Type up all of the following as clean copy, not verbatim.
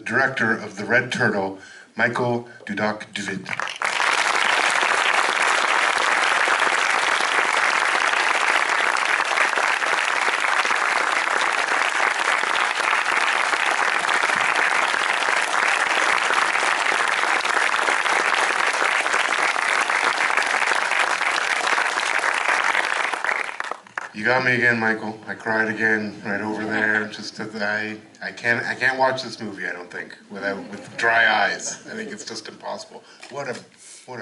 director of The Red Turtle, Michael Dudok de Wit. You got me again, Michael. I cried again right over there. Just I can't watch this movie. I don't think with dry eyes. I think it's just impossible. What a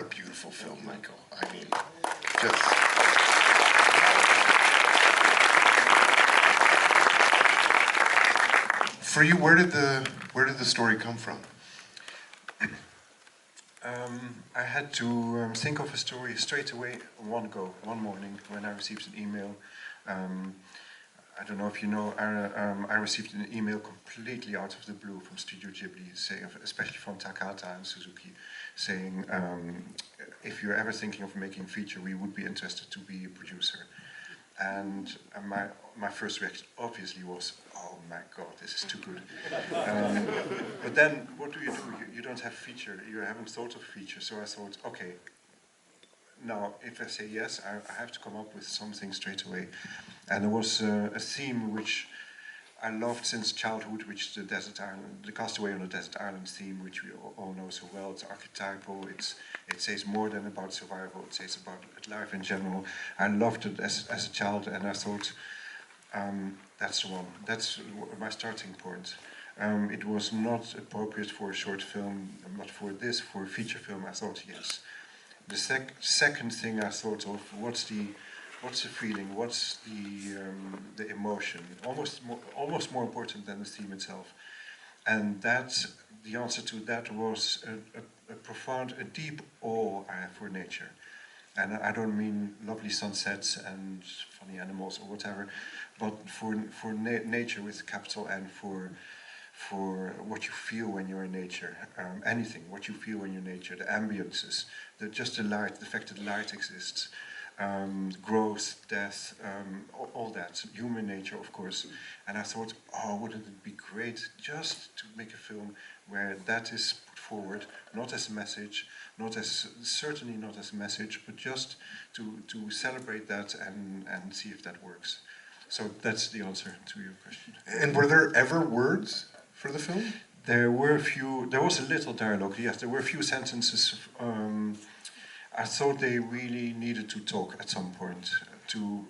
beautiful film, Michael. I mean, just. For you, where did the story come from? I had to think of a story straight away one morning when I received an email. I don't know if you know, I received an email completely out of the blue from Studio Ghibli, especially from Takata and Suzuki, saying, if you're ever thinking of making a feature, we would be interested to be a producer. And my first reaction obviously was, oh my god, this is too good. But then what do? You don't have feature, you haven't thought of feature, so I thought, okay, now if I say yes, I have to come up with something straight away. And there was a theme which I loved since childhood, which is the desert island, the Castaway on a Desert Island theme, which we all know so well. It's archetypal, it says more than about survival, it says about life in general. I loved it as a child, and I thought, that's the one, that's my starting point. It was not appropriate for a short film, but for a feature film, I thought yes. The second thing I thought of, what's the feeling? What's the emotion? Almost more important than the theme itself. And the answer to that was a profound, a deep awe I have for nature. And I don't mean lovely sunsets and funny animals or whatever, but for nature with capital N, for what you feel when you're in nature, anything, what you feel when you're in nature, the ambiances, just the light, the fact that light exists. Growth, death, all that, human nature, of course. And I thought, oh, wouldn't it be great just to make a film where that is put forward, not as a message, certainly not as a message, but just to celebrate that and see if that works. So that's the answer to your question. And were there ever words for the film? There was a little dialogue, yes, there were a few sentences. I thought they really needed to talk at some point,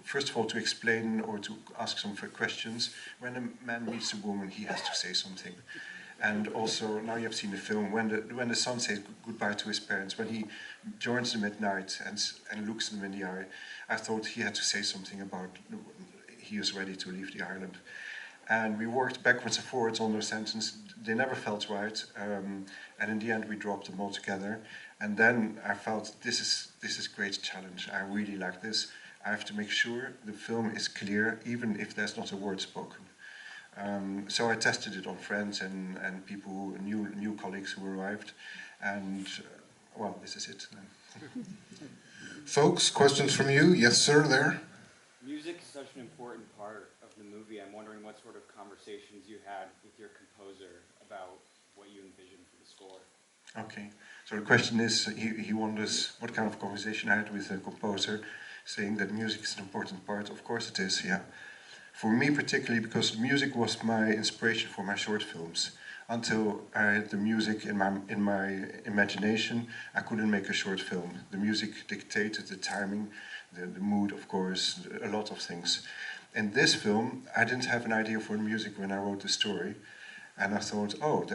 first of all, to explain or to ask some questions. When a man meets a woman, he has to say something. And also, now you have seen the film, when the son says goodbye to his parents, when he joins them at night and looks them in the eye, I thought he had to say something about he is ready to leave the island. And we worked backwards and forwards on those sentences. They never felt right, and in the end we dropped them all together. And then I felt this is great challenge. I really like this. I have to make sure the film is clear, even if there's not a word spoken. So I tested it on friends and people, new colleagues who arrived, and well, this is it. Folks, questions from you? Yes, sir, there. Music is such an important part of the movie. I'm wondering what sort of conversations you had with your composer about what you envisioned for the score. Okay, so the question is, he wonders what kind of conversation I had with the composer, saying that music is an important part. Of course it is, yeah. For me particularly, because music was my inspiration for my short films. Until I had the music in my imagination, I couldn't make a short film. The music dictated the timing, the mood, of course, a lot of things. In this film, I didn't have an idea for the music when I wrote the story, and I thought, oh,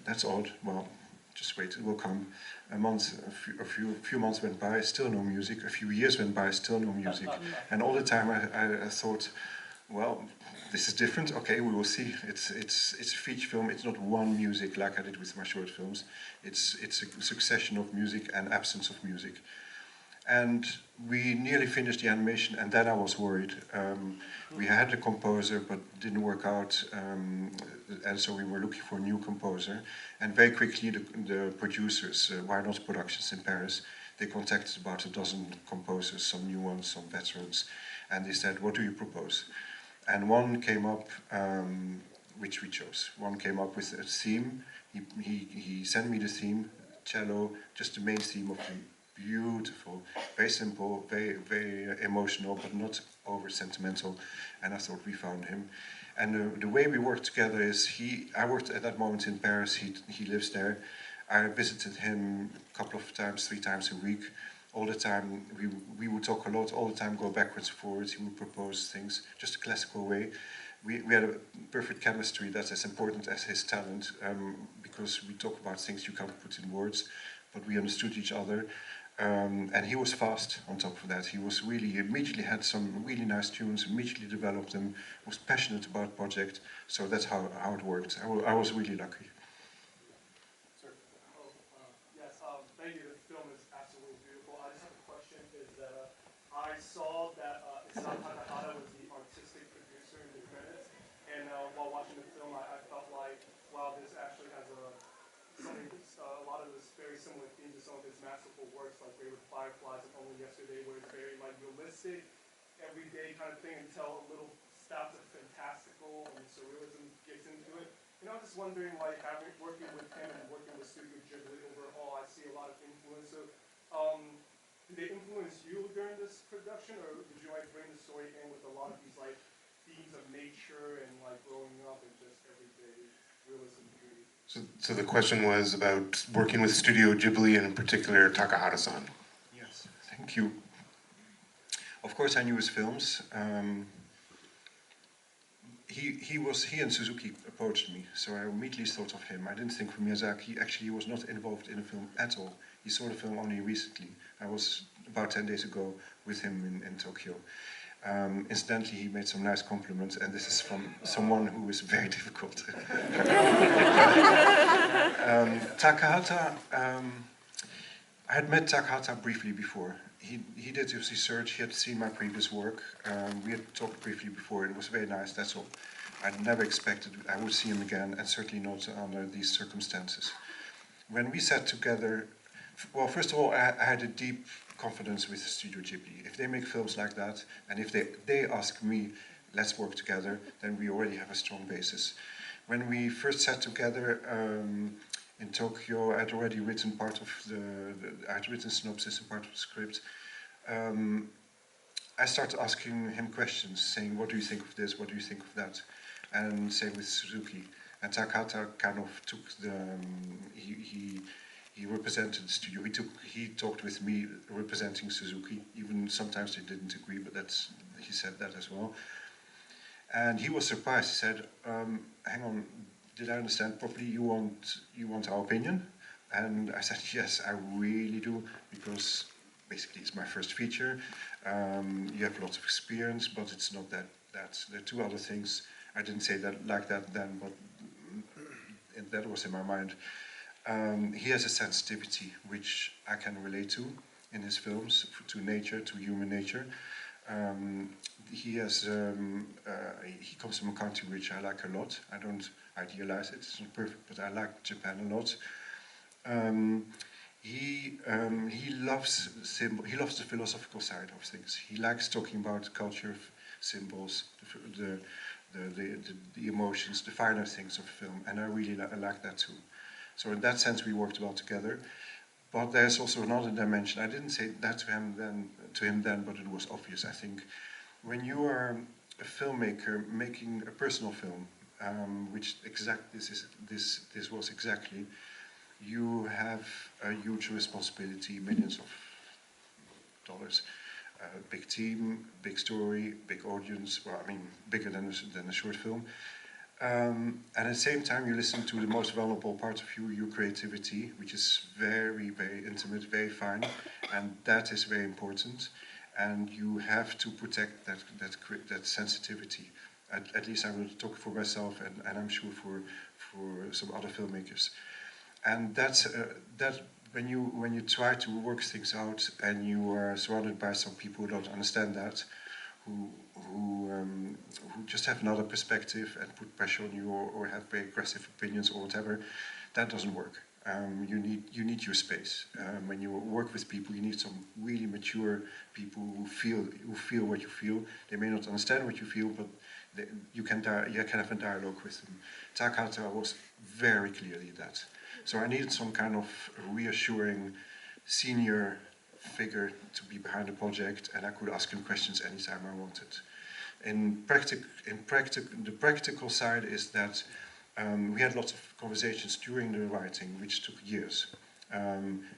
that's odd. Well, just wait, it will come. A few months went by, still no music. A few years went by, still no music. And all the time I thought, well, this is different. Okay, we will see. It's a feature film. It's not one music like I did with my short films. It's a succession of music and absence of music. And we nearly finished the animation, and then I was worried. We had a composer, but didn't work out, and so we were looking for a new composer. And very quickly, the producers, Why Not Productions in Paris, they contacted about a dozen composers, some new ones, some veterans, and they said, what do you propose? And one came up, which we chose. One came up with a theme. He sent me the theme, cello, just the main theme of the beautiful, very simple, very emotional, but not over sentimental. And I thought we found him. And the way we worked together is I worked at that moment in Paris. He lives there. I visited him a couple of times, 3 times a week. All the time we would talk a lot. All the time go backwards and forwards. He would propose things, just a classical way. We had a perfect chemistry. That's as important as his talent, because we talk about things you can't put in words, but we understood each other. And he was fast on top of that. He immediately had some really nice tunes, immediately developed them, was passionate about the project. So that's how it worked. I was really lucky. Sir. Yes, thank you. The film is absolutely beautiful. I just have a question, is that I saw that Isao Takahata was the artistic producer in the credits, and while watching the film, I felt like, wow, this actually has a lot of this very similar themes to some of his masterful works, like Favorite Fireflies and Only Yesterday, where it's very like realistic, everyday kind of thing, until a little stabs of fantastical and surrealism gets into it. And I was just wondering, like, working with him and working with Studio Ghibli overall, I see a lot of influence. So, did they influence you during this production, or did you like bring the story in with a lot of these like themes of nature and like growing up and just everyday realism beauty? So the question was about working with Studio Ghibli and in particular Takahata-san. Yes, thank you. Of course, I knew his films. He and Suzuki approached me, so I immediately thought of him. I didn't think of Miyazaki. Actually, he was not involved in the film at all. He saw the film only recently. I was about 10 days ago with him in Tokyo. Incidentally, he made some nice compliments, and this is from someone who is very difficult. Takahata, I had met Takahata briefly before. He did his research, he had seen my previous work. We had talked briefly before, and it was very nice, that's all. I never expected I would see him again, and certainly not under these circumstances. When we sat together, well, first of all, I had a deep confidence with Studio Ghibli. If they make films like that, and if they ask me, let's work together, then we already have a strong basis. When we first sat together in Tokyo, I had already written part of I had written synopsis and part of the script. I started asking him questions, saying, what do you think of this, what do you think of that? And same with Suzuki. And Takata kind of took he represented the studio. He talked with me representing Suzuki. Even sometimes they didn't agree, but he said that as well. And he was surprised. He said, "Hang on, did I understand properly? You want our opinion?" And I said, "Yes, I really do, because basically it's my first feature. You have lots of experience, but it's not that. There are 2 other things. I didn't say that like that then, but that was in my mind." He has a sensitivity which I can relate to in his films, to nature, to human nature. He comes from a country which I like a lot. I don't idealize it, it's not perfect, but I like Japan a lot. He loves he loves the philosophical side of things. He likes talking about culture, symbols, the emotions, the finer things of film, and I really like that too. So in that sense, we worked well together. But there's also another dimension. I didn't say that to him then, but it was obvious. I think when you are a filmmaker making a personal film, which this was exactly, you have a huge responsibility, millions of dollars, big team, big story, big audience. Well, I mean, bigger than a short film. And at the same time, you listen to the most vulnerable part of you, your creativity, which is very, very intimate, very fine, and that is very important. And you have to protect that sensitivity. At least I will talk for myself, and I'm sure for some other filmmakers. And that's when you try to work things out, and you are surrounded by some people who don't understand that, who just have another perspective and put pressure on you, or have very aggressive opinions or whatever, that doesn't work. You need your space. When you work with people, you need some really mature people who feel what you feel. They may not understand what you feel, but you can have a dialogue with them. Takahata was very clearly that. So I needed some kind of reassuring senior figure to be behind the project, and I could ask him questions anytime I wanted. The practical side is that we had lots of conversations during the writing, which took years.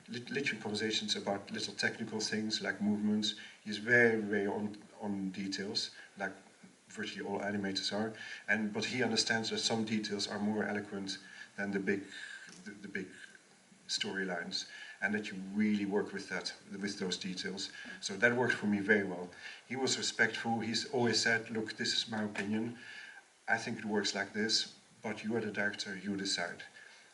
Literally conversations about little technical things like movements. He's very, very on details, like virtually all animators are. But he understands that some details are more eloquent than the big storylines, and that you really work with those details. So that worked for me very well. He was respectful. He's always said, "Look, this is my opinion. I think it works like this, but you are the director, you decide."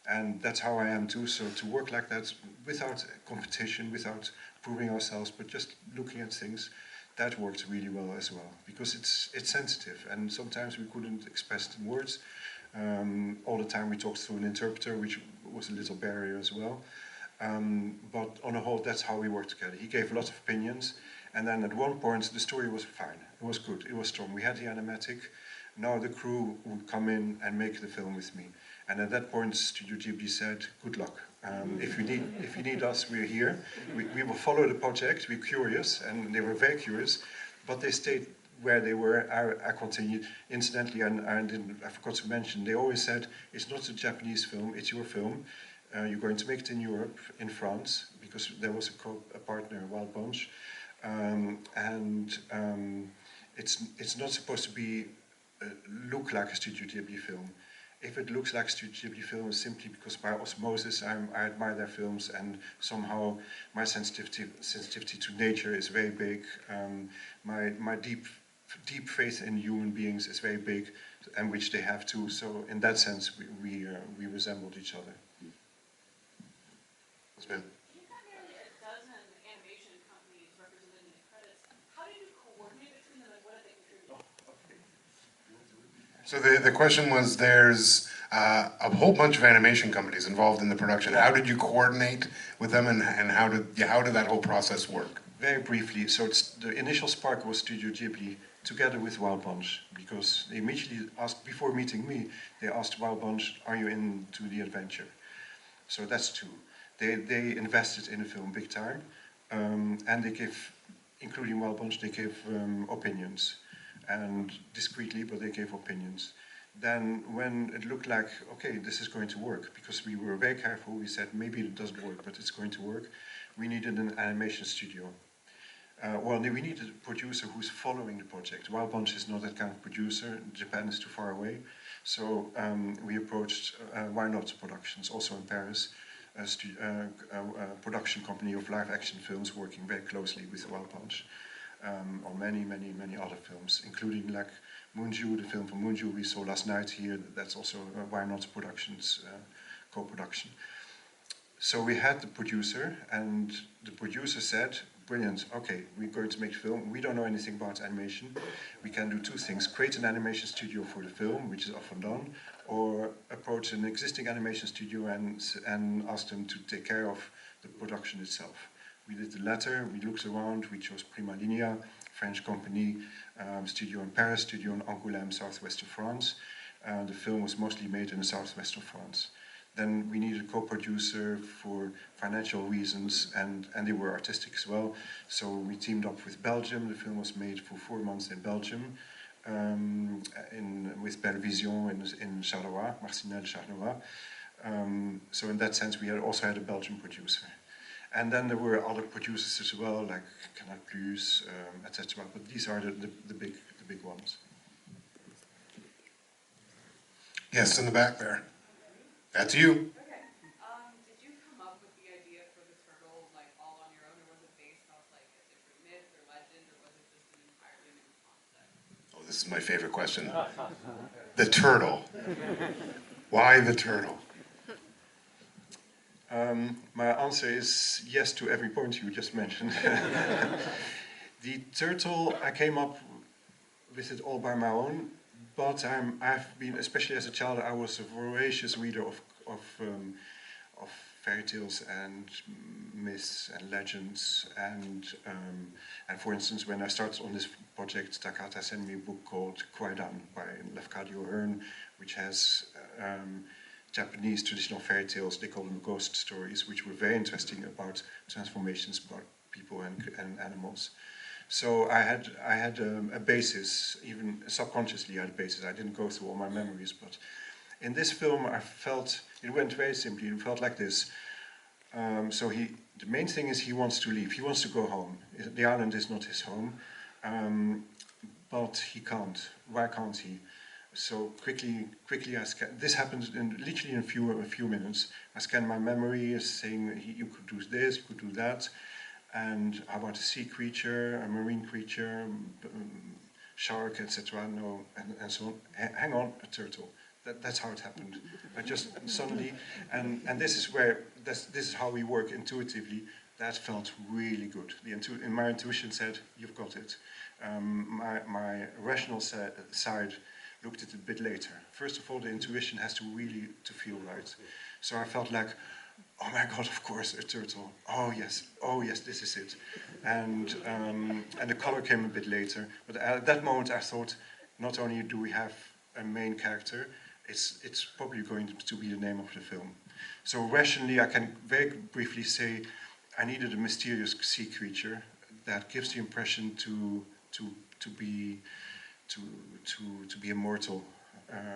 And that's how I am too. So to work like that without competition, without proving ourselves, but just looking at things, that worked really well as well, because it's sensitive, and sometimes we couldn't express it in words. All the time we talked through an interpreter, which was a little barrier as well. But on the whole, that's how we worked together. He gave a lot of opinions, and then at one point the story was fine. It was good. It was strong. We had the animatic. Now the crew would come in and make the film with me. And at that point, Studio Ghibli said, "Good luck. If you need us, we're here. We will follow the project. We're curious," and they were very curious, but they stayed where they were. I continued. Incidentally, I forgot to mention, they always said, "It's not a Japanese film, it's your film. You're going to make it in Europe, in France," because there was a partner, Wild Bunch. It's not supposed to be look like a Studio Ghibli film. If it looks like a Studio Ghibli film, it's simply because by osmosis I admire their films, and somehow my sensitivity to nature is very big. My deep faith in human beings is very big, and which they have too. So in that sense, we resembled each other. It's been. You've got nearly a dozen animation companies represented in the credits. How did you coordinate between them, and what did they contribute? So the question was, there's a whole bunch of animation companies involved in the production. How did you coordinate with them, and how did that whole process work? Very briefly, so the initial spark was Studio Ghibli together with Wild Bunch, because they immediately asked, before meeting me, they asked Wild Bunch, "Are you into the adventure?" So that's two. They invested in the film big time, and they gave, including Wild Bunch, they gave opinions, and discreetly, but they gave opinions. Then when it looked like, okay, this is going to work, because we were very careful, we said maybe it doesn't work, but it's going to work, we needed an animation studio. We needed a producer who's following the project. Wild Bunch is not that kind of producer. Japan is too far away. So we approached Why Not Productions, also in Paris, a production company of live action films working very closely with Wild Bunch on many, many, many other films, including like Moonju, the film from Moonju we saw last night here. That's also Why Not Productions co-production. So we had the producer, and the producer said, "Brilliant, okay, we're going to make a film. We don't know anything about animation. We can do two things: create an animation studio for the film, which is often done, or approach an existing animation studio and ask them to take care of the production itself." We did the latter. We looked around. We chose Prima Linea, French company, studio in Paris, studio in Angoulême, southwest of France. The film was mostly made in the southwest of France. Then we needed a co-producer for financial reasons, and they were artistic as well. So we teamed up with Belgium. The film was made for 4 months in Belgium, with Belle Vision in Charleroi, Marcinelle Charleroi. So in that sense, we also had a Belgian producer. And then there were other producers as well, like Canal Plus, etc. But these are the big ones. Yes, in the back there. That's you. Okay. Did you come up with the idea for the turtle like all on your own, or was it based off like a different myth or legend, or was it just an entirely new concept? Oh, this is my favorite question. The turtle. Why the turtle? My answer is yes to every point you just mentioned. The turtle, I came up with it all by my own, but I've been, especially as a child, I was a voracious reader of fairy tales and myths and legends, and for instance, when I started on this project, Takata sent me a book called Kwaidan by Lafcadio Hearn, which has Japanese traditional fairy tales, they call them ghost stories, which were very interesting about transformations about people and animals. So I had a basis, even subconsciously I had a basis. I didn't go through all my memories, but in this film I felt, it went very simply, it felt like this. So the main thing is he wants to leave, he wants to go home. The island is not his home, but he can't. Why can't he? So quickly I scan. This happened literally in a few minutes. I scanned my memory, saying you could do this, you could do that, and how about a sea creature, a marine creature, shark, etc. No, and so on. Hang on, a turtle. That's how it happened. I just suddenly, and this is where this is how we work intuitively. That felt really good. My intuition said, "You've got it." My rational side looked at it a bit later. First of all, the intuition has to really feel right. So I felt like, oh my God, of course, a turtle. Oh yes, this is it. And the color came a bit later. But at that moment, I thought, not only do we have a main character, it's probably going to be the name of the film. So rationally, I can very briefly say, I needed a mysterious sea creature that gives the impression to be immortal.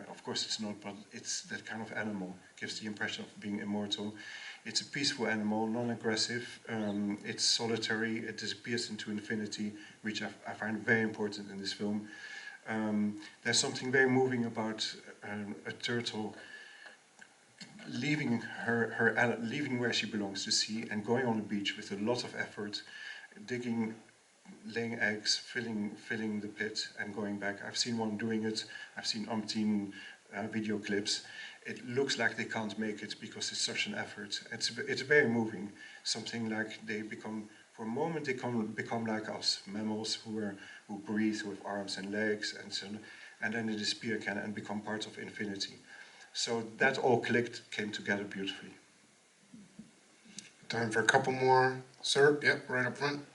Of course it's not, but it's that kind of animal, gives the impression of being immortal. It's a peaceful animal, non-aggressive, it's solitary, it disappears into infinity, which I find very important in this film. There's something very moving about a turtle leaving leaving where she belongs, the sea, and going on the beach with a lot of effort, digging, laying eggs, filling the pit, and going back. I've seen one doing it. I've seen umpteen video clips. It looks like they can't make it because it's such an effort. It's very moving. Something like they become, for a moment, they become like us, mammals who breathe with arms and legs and so on, and then they disappear again and become part of infinity. So that all came together beautifully. Time for a couple more. Sir, yep, right up front.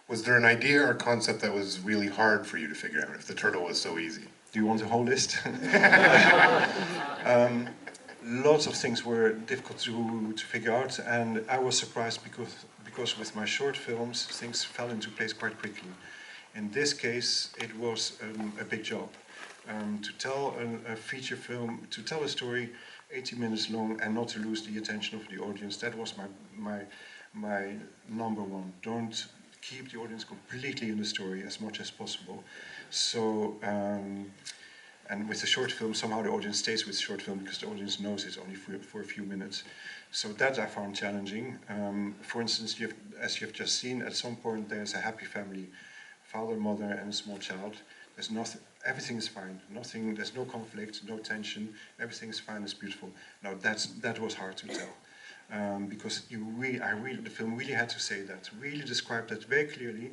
Was there an idea or concept that was really hard for you to figure out if the turtle was so easy? Do you want a whole list? Lots of things were difficult to figure out, and I was surprised because with my short films, things fell into place quite quickly. In this case, it was a big job. To tell a feature film, to tell a story 80 minutes long and not to lose the attention of the audience, that was my number one. Don't keep the audience completely in the story as much as possible. So, and with the short film, somehow the audience stays with the short film because the audience knows it's only for a few minutes. So that I found challenging. For instance, as you have just seen, at some point there's a happy family, father, mother, and a small child. There's nothing, everything is fine. Nothing, there's no conflict, no tension. Everything is fine. It's beautiful. Now that was hard to tell. Because the film really had to say that, really describe that very clearly,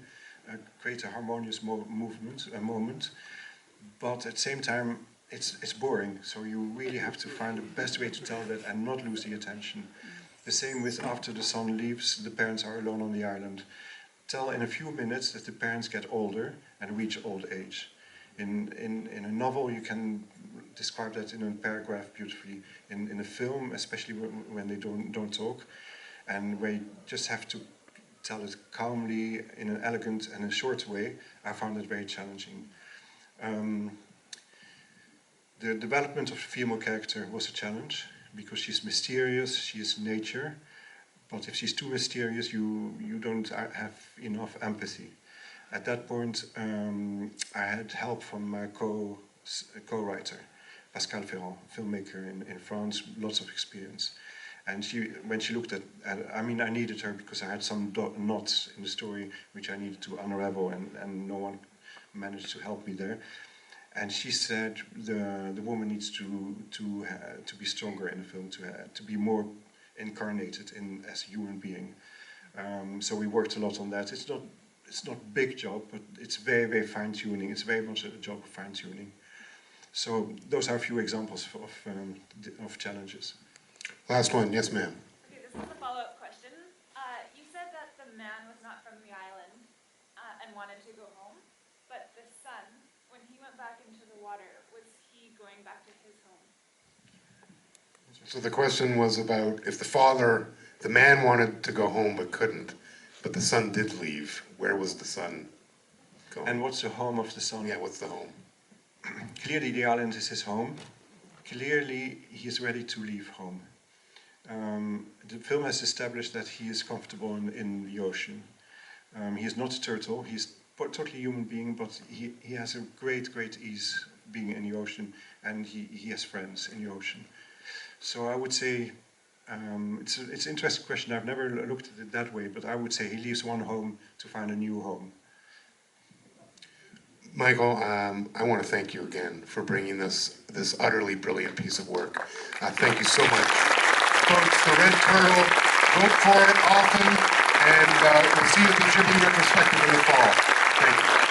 create a harmonious moment, but at the same time, it's boring. So you really have to find the best way to tell that and not lose the attention. The same with after the son leaves, the parents are alone on the island. Tell in a few minutes that the parents get older and reach old age. In a novel, you can describe that in a paragraph beautifully. In a film, especially when they don't talk, and where you just have to tell it calmly, in an elegant and a short way, I found it very challenging. The development of the female character was a challenge, because she's mysterious, she is nature, but if she's too mysterious, you don't have enough empathy. At that point, I had help from my co-writer, Pascal Ferrand, filmmaker in France, lots of experience. And when she looked at, I needed her because I had some knots in the story which I needed to unravel, and no one managed to help me there. And she said the woman needs to be stronger in the film, to be more incarnated as a human being. So we worked a lot on that. It's not it's not a big job, but it's very, very fine-tuning. It's very much a job of fine-tuning. So those are a few examples of challenges. Last one, yes, ma'am. Okay, this is a follow-up question. You said that the man was not from the island and wanted to go home, but the son, when he went back into the water, was he going back to his home? So the question was about if the man wanted to go home but couldn't, but the son did leave, where was the son going? And what's the home of the son? Yeah, what's the home? Clearly the island is his home. Clearly he is ready to leave home. The film has established that he is comfortable in the ocean. He is not a turtle, he's a totally human being, but he has a great, great ease being in the ocean, and he has friends in the ocean. So I would say, it's an interesting question. I've never looked at it that way, but I would say he leaves one home to find a new home. Michael, I want to thank you again for bringing this utterly brilliant piece of work. Thank you so much. Folks, The Red Turtle, vote for it often, and we'll see you at the Ghibli retrospective in the fall. Thank you.